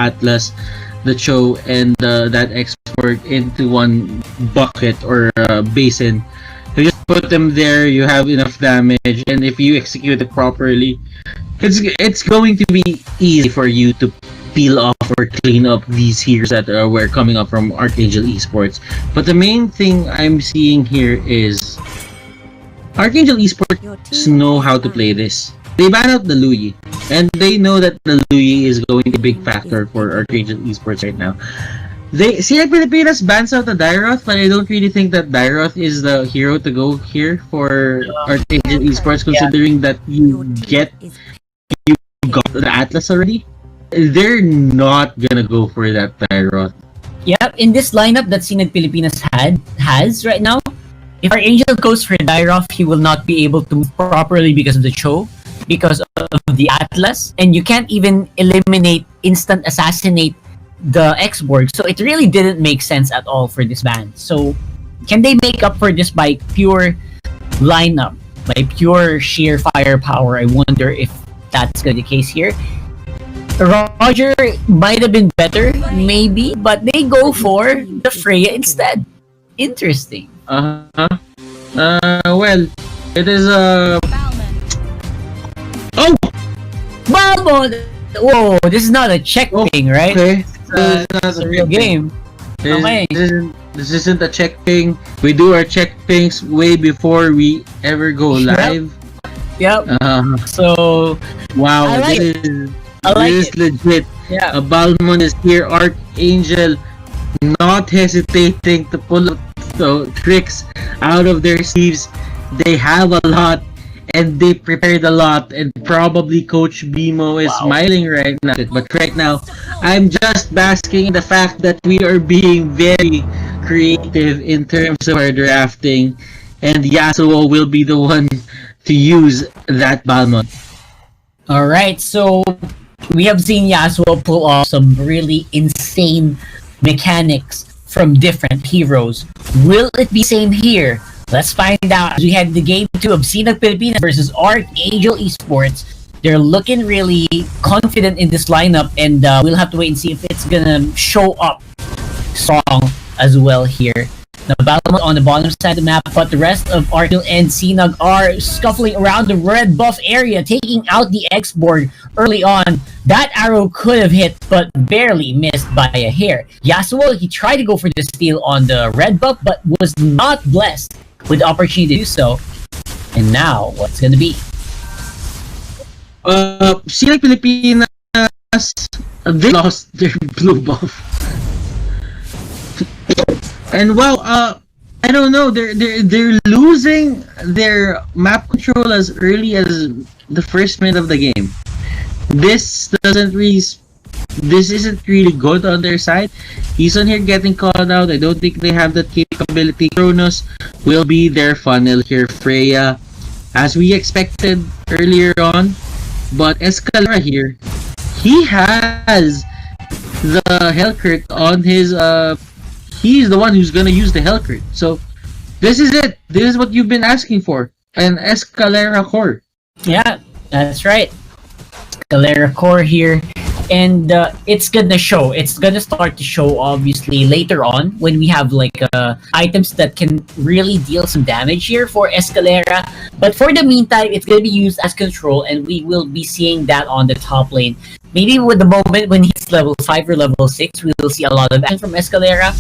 Atlas, the Cho, and that export into one bucket or basin. You just put them there, you have enough damage, and if you execute it properly, it's going to be easy for you to peel off or clean up these heroes that were coming up from Arkangel Esports. But the main thing I'm seeing here is Arkangel Esports know how to play this. They ban out the Louis, and they know that the Louis is going to be a big factor for Arkangel Esports right now. Pilipinas bans out the Dairoth, but I don't really think that Dairoth is the hero to go here for Arkangel Esports, considering that you got the Atlas already. They're not gonna go for that Dairoth. Yep, in this lineup that Sinag Pilipinas has right now, if Arkangel goes for Dairoth, he will not be able to move properly because of the Cho, because of the Atlas, and you can't even instant assassinate the X-Borg, so it really didn't make sense at all for this ban. So can they make up for this by pure lineup, by pure sheer firepower? I wonder if that's gonna be the case here. Roger might have been better, maybe, but they go for the Freya instead. Interesting. Well, it is Oh! Balmond! Whoa, this is not a check thing, right? Okay. It's a real game. Okay. This isn't a check thing. We do our check things way before we ever go live. Yep. So wow, I like this is legit. Yeah. A Balmond is here. Arkangel not hesitating to pull tricks out of their sleeves. They have a lot, and they prepared a lot, and probably Coach Bimo is smiling right now. But right now, I'm just basking in the fact that we are being very creative in terms of our drafting, and Yasuwo will be the one to use that Balmond. Alright, so we have seen Yasuwo pull off some really insane mechanics from different heroes. Will it be same here? Let's find out as we head to Game 2 of Sinag Pilipinas versus Arkangel Esports. They're looking really confident in this lineup, and we'll have to wait and see if it's gonna show up strong as well here. The Balmond on the bottom side of the map, but the rest of Arkangel and Sinag are scuffling around the red buff area, taking out the X-Borg early on. That arrow could have hit, but barely missed by a hair. Yasuwo, he tried to go for the steal on the red buff, but was not blessed with the opportunity to do so. And now, what's gonna be? Sinag Pilipinas, they lost their blue buff. And well, I don't know. They're losing their map control as early as the first minute of the game. This isn't really good on their side. ISONN here getting called out. I don't think they have that capability. CRONUS will be their funnel here. Freya, as we expected earlier on, but ESCALERA here, he has the Hellcurt on his he's the one who's gonna use the Hellcurt. So this is it. This is what you've been asking for. An ESCALERA core. Yeah, that's right. ESCALERA core here. And it's gonna show. It's gonna start to show obviously later on when we have like items that can really deal some damage here for ESCALERA. But for the meantime, it's gonna be used as control, and we will be seeing that on the top lane. Maybe with the moment when he's level 5 or level 6, we will see a lot of action from ESCALERA.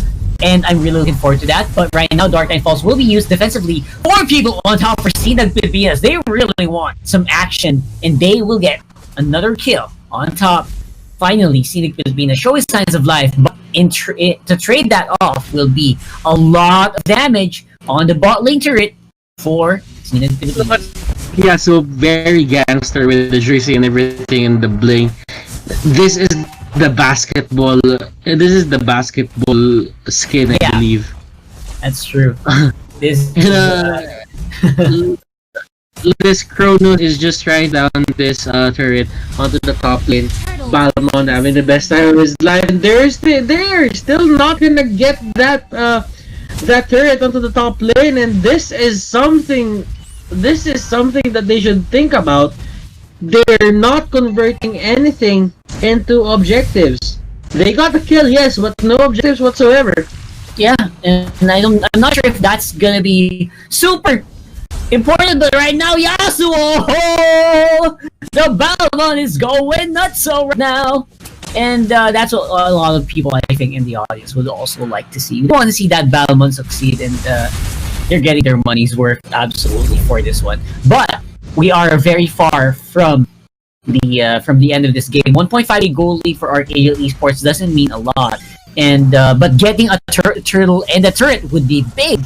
And I'm really looking forward to that. But right now, Dark Knight Falls will be used defensively. 4 people on top for Sinag Pilipinas. They really want some action, and they will get another kill on top. Finally, Sinag Pilipinas showing signs of life, but to trade that off will be a lot of damage on the bot lane turret for Sinag Pilipinas. Yeah, so very gangster with the jersey and everything and the bling. This is the basketball. This is the basketball skin, I believe. That's true. This. This CRONUS is just trying down this turret onto the top lane. Balmond having the best time of his life, and they're still not gonna get that that turret onto the top lane, and this is something that they should think about. They're not converting anything into objectives. They got the kill, yes, but no objectives whatsoever. Yeah, and I'm not sure if that's gonna be super important, but right now, Yasuo! The Balmon is going nuts right now! And that's what a lot of people, I think, in the audience would also like to see. We want to see that Balmon succeed, and they're getting their money's worth absolutely for this one. But we are very far from the end of this game. 1.5 goal lead for Arkangel Esports doesn't mean a lot, and but getting a turtle and a turret would be big.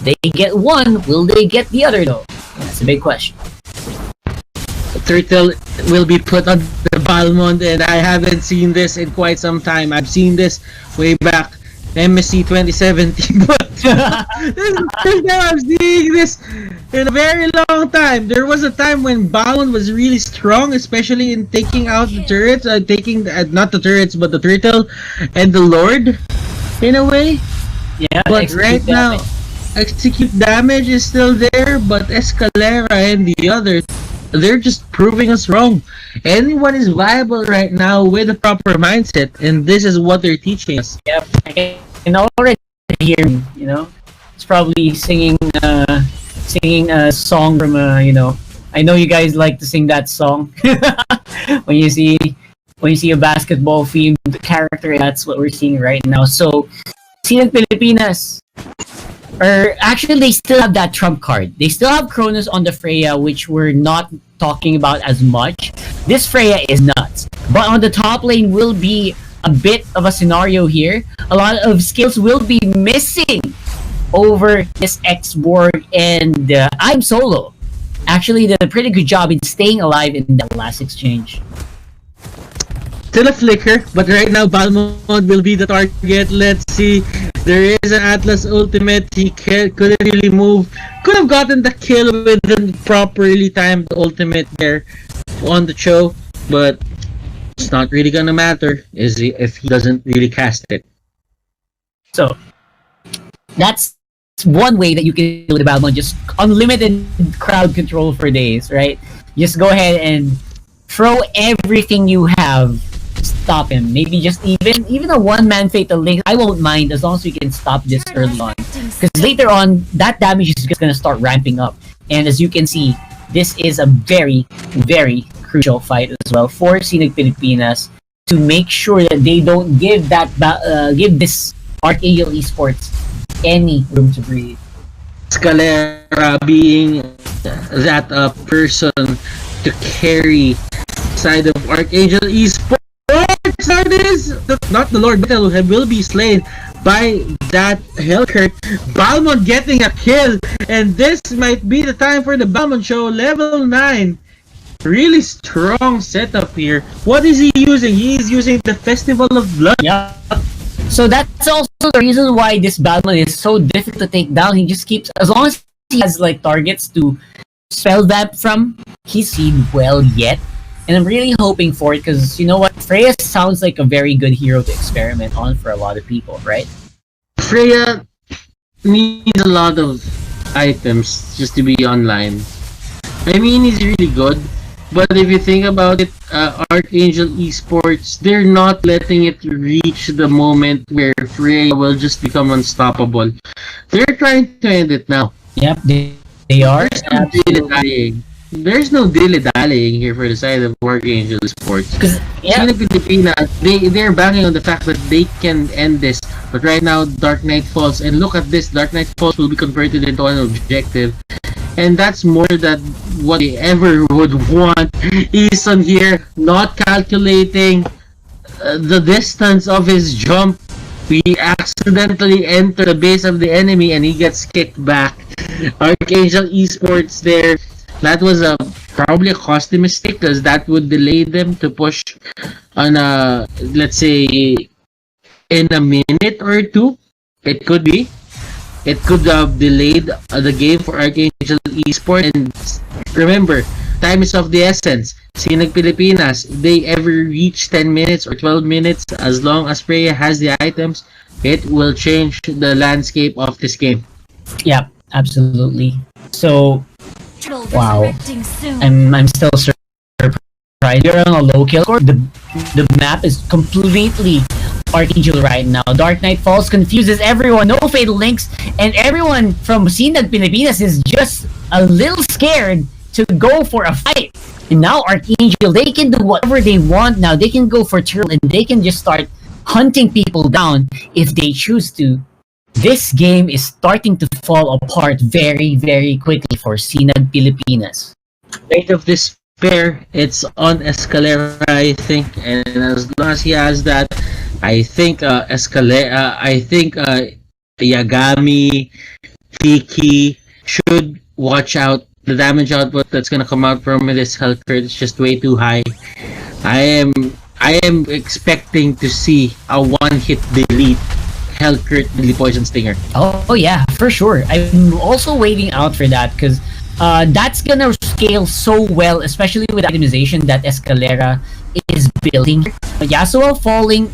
They get one, will they get the other though? That's a big question. Turtle will be put on the Balmond, and I haven't seen this in quite some time. I've seen this way back MSC 2017, but this is the first time I'm seeing this in a very long time. There was a time when Balmond was really strong, especially in taking out the turrets, taking not the turrets but the turtle and the Lord, in a way. Yeah, but right now, execute damage is still there, but Escalera and the others, they're just proving us wrong. Anyone is viable right now with a proper mindset, and this is what they're teaching us. Yep, I can already hear him, you know. It's probably singing a song from you know. I know you guys like to sing that song. when you see a basketball themed character, that's what we're seeing right now. So, Sinag Pilipinas. Or actually, they still have that trump card. They still have CRONUS on the Freya, which we're not talking about as much. This Freya is nuts. But on the top lane will be a bit of a scenario here. A lot of skills will be missing over this X-Borg, and I'm solo. Actually did a pretty good job in staying alive in that last exchange. Still a flicker, but right now Balmond will be the target. Let's see. There is an Atlas ultimate. He couldn't really move. Could have gotten the kill with the properly timed ultimate there on the show, but it's not really gonna matter if he doesn't really cast it. So that's one way that you can do the Balmond, just unlimited crowd control for days, right? Just go ahead and throw everything you have. Stop him. Maybe just even a one-man fatal link, I won't mind as long as we can stop this early on. Because later on, that damage is just gonna start ramping up. And as you can see, this is a very, very crucial fight as well for Sinag Pilipinas to make sure that they don't give this Arkangel Esports any room to breathe. Scalera being that person to carry side of Arkangel Esports. That is not the Lord Battle will be slain by that Hellcurt. Balmond getting a kill, and this might be the time for the Balmond show. Level 9. Really strong setup here. What is he using? He is using the Festival of Blood. Yeah. So that's also the reason why this Balmond is so difficult to take down. He just keeps, as long as he has like targets to spell that from, he's seen well yet. And I'm really hoping for it because, you know what, Freya sounds like a very good hero to experiment on for a lot of people, right? Freya needs a lot of items just to be online. I mean, he's really good, but if you think about it, Arkangel Esports, they're not letting it reach the moment where Freya will just become unstoppable. They're trying to end it now. Yep, they are. There's no dilly-dallying here for the side of Arkangel Esports. Yeah. Sinag Pilipinas, they're banking on the fact that they can end this. But right now, Dark Knight Falls, and look at this, Dark Knight Falls will be converted into an objective. And that's more than what they ever would want. ISONN here, not calculating the distance of his jump. We accidentally enter the base of the enemy and he gets kicked back. Arkangel Esports there. That was probably a costly mistake because that would delay them to push on a, let's say, in a minute or two. It could be. It could have delayed the game for Arkangel Esports. And remember, time is of the essence. Sinag Pilipinas, they ever reach 10 minutes or 12 minutes, as long as Freya has the items, it will change the landscape of this game. Yeah, absolutely. So, wow, I'm still surprised. You're on a low kill score. The map is completely Arkangel right now. Dark Knight Falls confuses everyone. No fatal links, and everyone from Sinag Pilipinas is just a little scared to go for a fight. And now Arkangel, they can do whatever they want now. They can go for turtle and they can just start hunting people down if they choose to. This game is starting to fall apart very, very quickly for Sinag Pilipinas. Rate of despair, it's on Escalera, I think, and as long as he has that, I think Escalera, I think YAGAMIII, TIKI should watch out. The damage output that's gonna come out from this health crit is just way too high. I am expecting to see a one-hit delete health crit deadly poison stinger. Oh yeah, for sure. I'm also waiting out for that because that's gonna scale so well, especially with the itemization that Escalera is building. Yasuwo falling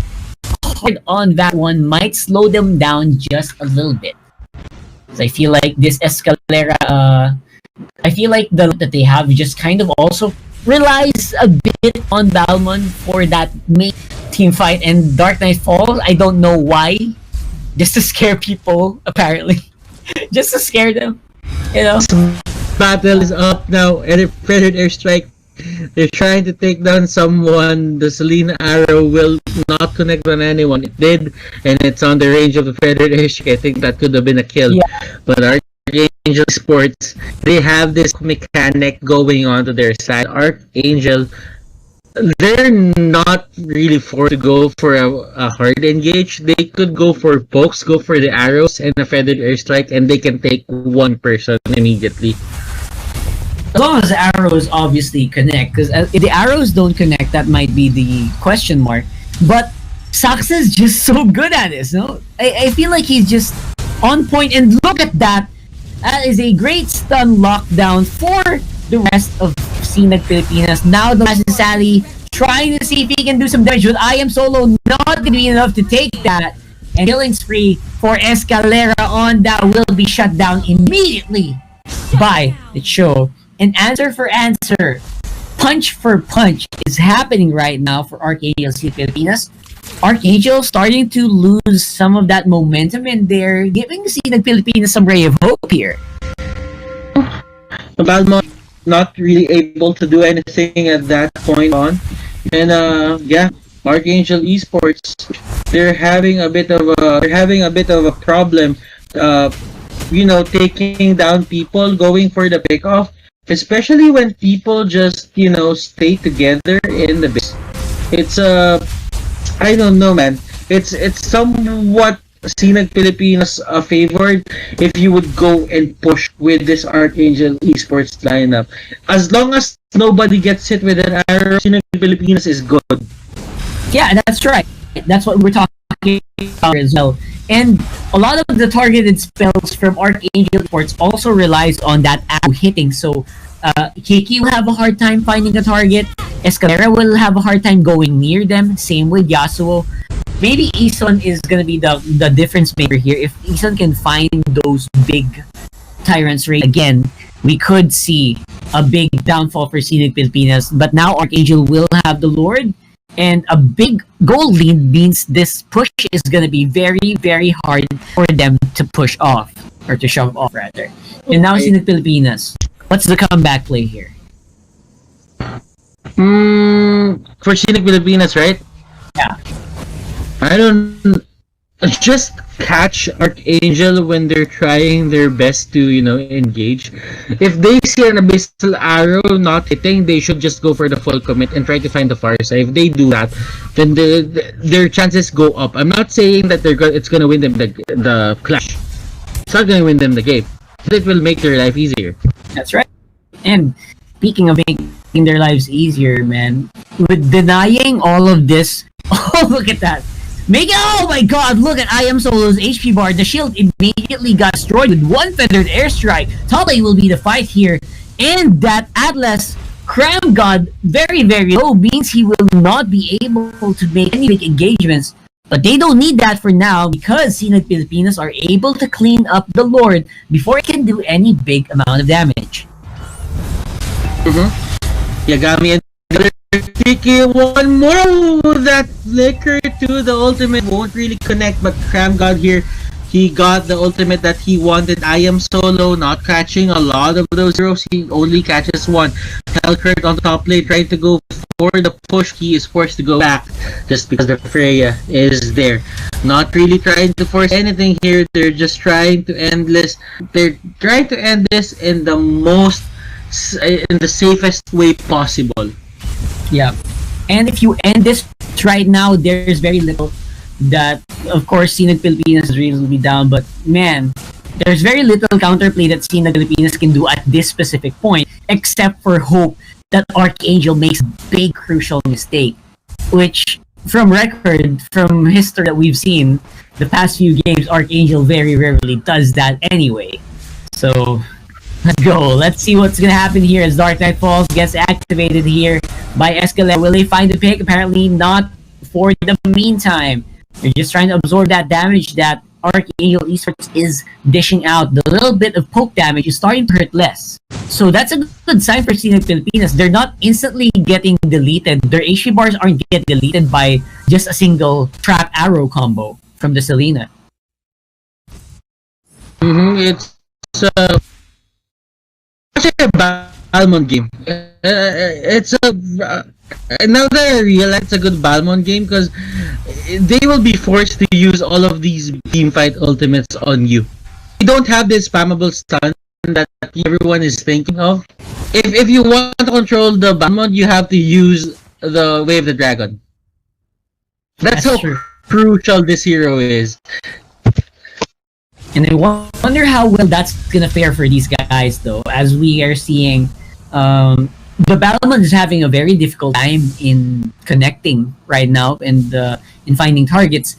hard on that one might slow them down just a little bit. So I feel like this Escalera, I feel like the that they have just kind of also relies a bit on Balmon for that main team fight, and Dark Knight Falls, I don't know why. Just to scare people, apparently. Just to scare them, you know? Battle is up now, and if Predator Airstrike, they're trying to take down someone, the Selena arrow will not connect on anyone. It did, and it's on the range of the Predator Airstrike. I think that could have been a kill. Yeah. But Arkangel Sports, they have this mechanic going on to their side. Arkangel, they're not really forced to go for a hard engage. They could go for pokes, go for the arrows and a feathered airstrike, and they can take one person immediately. As long as the arrows obviously connect, because if the arrows don't connect, that might be the question mark. But SAXA is just so good at this, no? I feel like he's just on point, and look at that! That is a great stun lockdown for the rest of Sinag Pilipinas. Now the Master Sally trying to see if he can do some damage with IAM solo, not going to be enough to take that. And killing spree for Escalera on that will be shut down immediately by the show. And answer for answer, punch for punch is happening right now for Arkangel Pilipinas. Arkangel starting to lose some of that momentum, and they're giving Sinag Pilipinas some ray of hope here. Balmon not really able to do anything at that point on, and yeah, Arkangel Esports, they're having a bit of a problem, you know, taking down people, going for the pickoff, especially when people just, you know, stay together in the base. It's I don't know, man. It's somewhat Sinag Pilipinas favored if you would go and push with this Arkangel Esports lineup. As long as nobody gets hit with an arrow, Sinag Pilipinas is good. Yeah, that's right. That's what we're talking about as well. And a lot of the targeted spells from Arkangel Esports also relies on that arrow hitting. So KEKE will have a hard time finding a target. Escalera will have a hard time going near them. Same with Yasuwo. Maybe ISONN is gonna be the difference maker here. If ISONN can find those big tyrants right again, we could see a big downfall for Sinag Pilipinas. But now Arkangel will have the Lord, and a big goal lead means this push is gonna be very, very hard for them to push off, or to shove off rather. And now Sinag Pilipinas, what's the comeback play here? For Sinag Pilipinas, right? Yeah. I don't just catch Arkangel when they're trying their best to, you know, engage. If they see an abyssal arrow not hitting, they should just go for the full commit and try to find the far side. If they do that, then their chances go up. I'm not saying that it's gonna win them the clash. It's not gonna win them the game. It will make their life easier. That's right. And speaking of making their lives easier, man, with denying all of this, oh, look at that. Oh my god, look at IAM Solo's HP bar. The shield immediately got destroyed with one feathered airstrike. Top lane will be the fight here. And that Atlas KRAM god very, very low means he will not be able to make any big engagements. But they don't need that for now because Sinag Pilipinas are able to clean up the Lord before it can do any big amount of damage. YAGAMIII and TIKI, one more. That flicker to the ultimate won't really connect, but KRAM got here. He got the ultimate that he wanted. IAM solo, not catching a lot of those zeros. He only catches one. Hellcurt on the top lane trying to go for the push. He is forced to go back just because the RHEA is there. Not really trying to force anything here. They're just trying to end this. They're trying to end this in the safest way possible. Yeah. And if you end this right now, there's very little that, of course, Sinag Pilipinas is really down, but man, there's very little counterplay that Sinag Pilipinas can do at this specific point, except for hope that Arkangel makes a big crucial mistake, which from record, from history that we've seen, the past few games, Arkangel very rarely does that anyway. So, let's go. Let's see what's gonna happen here as Dark Knight Falls gets activated here by ESCALERA. Will they find the pick? Apparently not for the meantime. They're just trying to absorb that damage that Arkangel Esports is dishing out. The little bit of poke damage is starting to hurt less. So that's a good sign for Sinag Pilipinas. They're not instantly getting deleted. Their HP bars aren't getting deleted by just a single trap arrow combo from the Selena. It's a Balmond game. It's a now that I realize it's a good Balmond game because they will be forced to use all of these teamfight ultimates on you. You don't have this spammable stun that everyone is thinking of. If you want to control the Balmond, you have to use the Wave the Dragon. That's how true. Crucial this hero is. And I wonder how well that's gonna fare for these guys, though, as we are seeing the Balmond is having a very difficult time in connecting right now and in finding targets.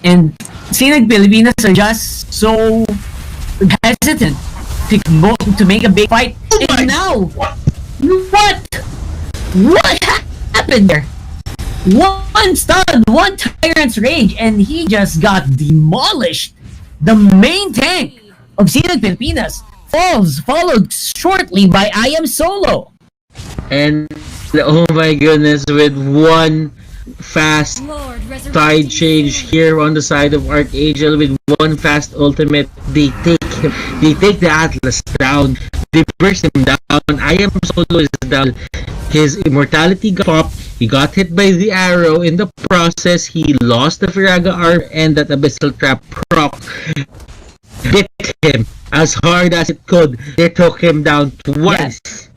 And Sinag Pilipinas are just so hesitant to make a big fight. And now, what happened there? One stun, one Tyrant's Rage, and he just got demolished. The main tank of Sinag Pilipinas falls, followed shortly by IAM solo. And oh my goodness, with one fast tide change here on the side of Arkangel, with one fast ultimate, they take the Atlas down, they burst him down. IAM solo is down. His immortality got popped. He got hit by the arrow. In the process, he lost the Firaga arm, and that Abyssal Trap proc hit him as hard as it could. They took him down twice. Yes.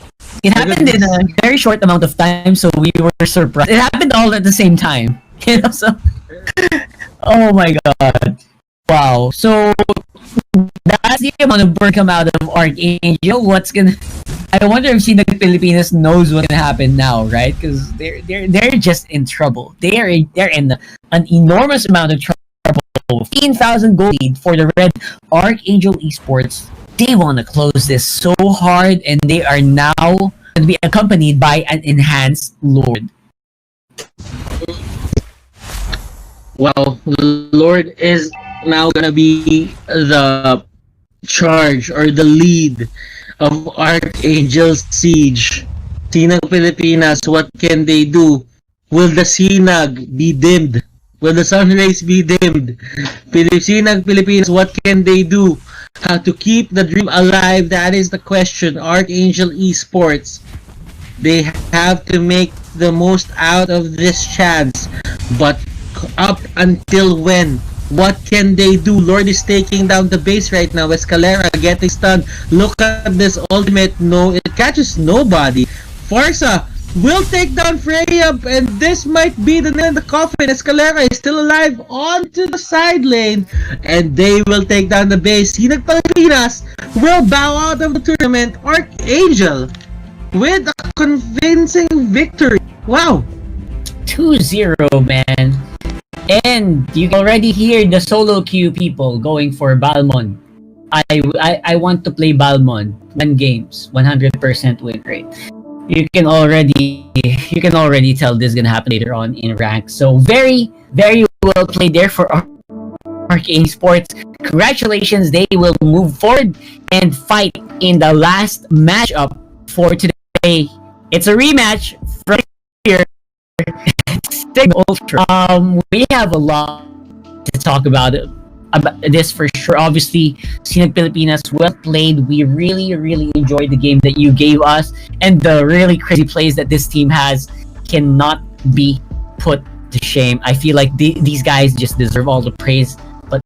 It happened in a very short amount of time, so we were surprised. It happened all at the same time. You know, so oh my god. Wow. So that's the amount of burn come out of Arkangel. I wonder if Sinag Pilipinas knows what's gonna happen now, right? Because they're just in trouble. They're in an enormous amount of trouble. 15,000 gold lead for the red Arkangel Esports. They want to close this so hard, and they are now going to be accompanied by an enhanced Lord. Well, Lord is now gonna be the charge or the lead of Arkangel's siege. Sinag Pilipinas, what can they do? Will the Sinag be dimmed? Will the sunrays be dimmed? Sinag Pilipinas, what can they do? How to keep the dream alive? That is the question. Arkangel Esports, they have to make the most out of this chance. But up until when? What can they do? Lord is taking down the base right now. ESCALERA getting stunned. Look at this ultimate. No, it catches nobody. Forza will take down Freya, and this might be the nail in the coffin. ESCALERA is still alive onto the side lane, and they will take down the base. Sinag Pilipinas will bow out of the tournament. Arkangel with a convincing victory. Wow. 2-0, man. And you can already hear the solo queue people going for Balmond. I want to play Balmond. 1 games, 100% win rate. You can already tell this is gonna happen later on in rank. So very, very well played there for Arkangel Esports. Congratulations, they will move forward and fight in the last matchup for today. It's a rematch from here, Sigma Ultra. We have a lot to talk about this for sure. Obviously, Sinag Pilipinas, well played. We really, really enjoyed the game that you gave us, and the really crazy plays that this team has cannot be put to shame. I feel like these guys just deserve all the praise